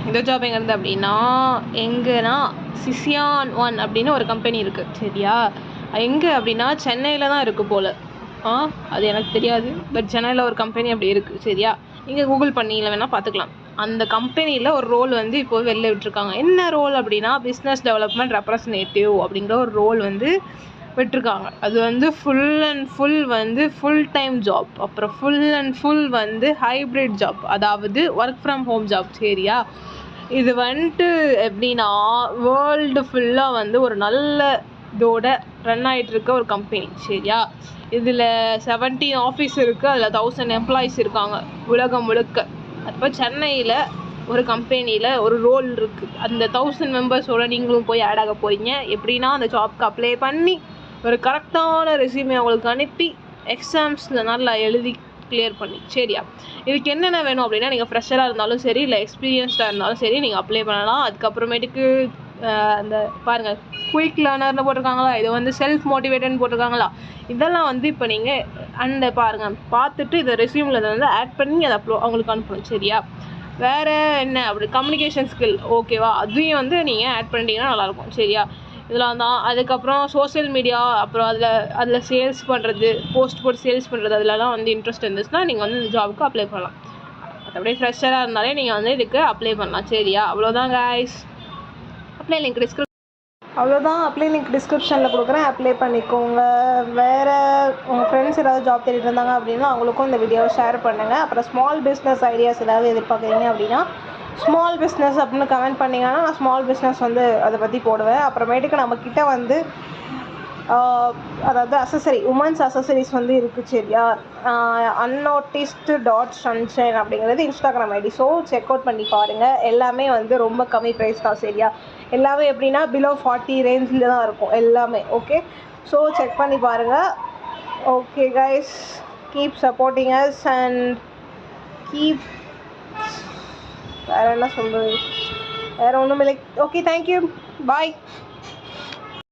இந்த ஜாப் எங்கே இருந்து அப்படின்னா, எங்கன்னா சிசியான் ஒன் அப்படின்னு ஒரு கம்பெனி இருக்குது சரியா. எங்கே அப்படின்னா சென்னையில் தான் இருக்குது போல். அது எனக்கு தெரியாது, பட் சென்னையில் ஒரு கம்பெனி அப்படி இருக்குது சரியா. நீங்கள் கூகுள் பண்ணியில் வேணால் பார்த்துக்கலாம். அந்த கம்பெனியில் ஒரு ரோல் வந்து இப்போ வெளில விட்டுருக்காங்க. என்ன ரோல் அப்படின்னா பிஸ்னஸ் டெவலப்மெண்ட் ரெப்ரசன்டேட்டிவ் அப்படிங்கிற ஒரு ரோல் வந்து விட்டுருக்காங்க. அது வந்து ஃபுல் அண்ட் ஃபுல் வந்து ஃபுல் டைம் ஜாப், அப்புறம் ஃபுல் அண்ட் ஃபுல் வந்து ஹைப்ரிட் ஜாப், அதாவது ஒர்க் ஃப்ரம் ஹோம் ஜாப் சரியா. இது வந்துட்டு எப்படின்னா வேர்ல்டு ஃபுல்லாக வந்து ஒரு நல்ல இதோட ரன் ஆகிட்டுருக்க ஒரு கம்பெனி சரியா. இதில் 17 ஆஃபீஸ் இருக்குது, அதில் 1000 எம்ப்ளாயிஸ் இருக்காங்க உலகம் முழுக்க. அப்போ சென்னையில் ஒரு கம்பெனியில் ஒரு ரோல் இருக்குது. அந்த 1000 மெம்பர்ஸோட நீங்களும் போய் ஆட் ஆக போகிறீங்க. எப்படின்னா அந்த ஜாப்க்கு அப்ளை பண்ணி ஒரு கரெக்டான ரெஸ்யூமே அவங்களுக்கு அனுப்பி எக்ஸாம்ஸில் நல்லா எழுதி கிளியர் பண்ணி சரியா. இதுக்கு என்னென்ன வேணும் அப்படின்னா, நீங்கள் ஃப்ரெஷராக இருந்தாலும் சரி இல்லை எக்ஸ்பீரியன்ஸ்டாக இருந்தாலும் சரி நீங்கள் அப்ளை பண்ணலாம். அதுக்கப்புறமேட்டுக்கு அந்த பாருங்கள் குயிக் லேர்னர்னு போட்டிருக்காங்களா, இது வந்து செல்ஃப் மோட்டிவேட்டட்னு போட்டிருக்காங்களா, இதெல்லாம் வந்து இப்போ நீங்கள் பாருங்கள் பார்த்துட்டு இதை ரெஸ்யூமில் அதை வந்து ஆட் பண்ணி அதை அவங்களுக்கு அனுப்பணும் சரியா. வேறு என்ன அப்படி கம்யூனிகேஷன் ஸ்கில் ஓகேவா, அதையும் வந்து நீங்கள் ஆட் பண்ணிட்டீங்கன்னா நல்லாயிருக்கும் சரியா. இதெல்லாம் தான். அதுக்கப்புறம் சோஷியல் மீடியா, அப்புறம் அதில் சேல்ஸ் பண்ணுறது, போஸ்ட் போட்டு சேல்ஸ் பண்ணுறது, அதிலலாம் வந்து இன்ட்ரெஸ்ட் இருந்துச்சுன்னா நீங்கள் வந்து இந்த ஜாபுக்கு அப்ளை பண்ணலாம். மற்றபடி ஃப்ரெஷராக இருந்தாலே நீங்கள் வந்து இதுக்கு அப்ளை பண்ணலாம் சரியா. அவ்வளோதான் கைஸ். அப்ளை லிங்க் டிஸ்கிரிப்ஷனில் கொடுக்குறேன், அப்ளை பண்ணிக்கோங்க. வேறு உங்கள் ஃப்ரெண்ட்ஸ் ஏதாவது ஜாப் தேடிட்டு இருந்தாங்க அப்படின்னா அவங்களுக்கும் இந்த வீடியோவை ஷேர் பண்ணுங்கள். அப்புறம் ஸ்மால் பிஸ்னஸ் ஐடியாஸ் ஏதாவது எதிர்பார்க்குறீங்க அப்படின்னா ஸ்மால் பிஸ்னஸ் அப்படின்னு கமெண்ட் பண்ணிங்கன்னா நான் ஸ்மால் பிஸ்னஸ் வந்து அதை பற்றி போடுவேன். அப்புறமேட்டுக்கு நம்மக்கிட்ட வந்து அதாவது உமன்ஸ் அசசரிஸ் வந்து இருக்குது சரியா. unnoticed.sunshine அப்படிங்கிறது Instagram ID. So check out பண்ணி பாருங்கள். எல்லாமே வந்து ரொம்ப கம்மி ப்ரைஸ் தான் சரியா. எல்லாமே எப்படின்னா பிலோ 40 ரேஞ்சில் தான் இருக்கும் எல்லாமே. ஓகே, ஸோ செக் பண்ணி பாருங்கள். Okay guys, keep supporting us and keep வேறு என்ன சொல்கிறது, வேறு ஒன்றும் இல்லை. ஓகே, தேங்க்யூ, பாய்.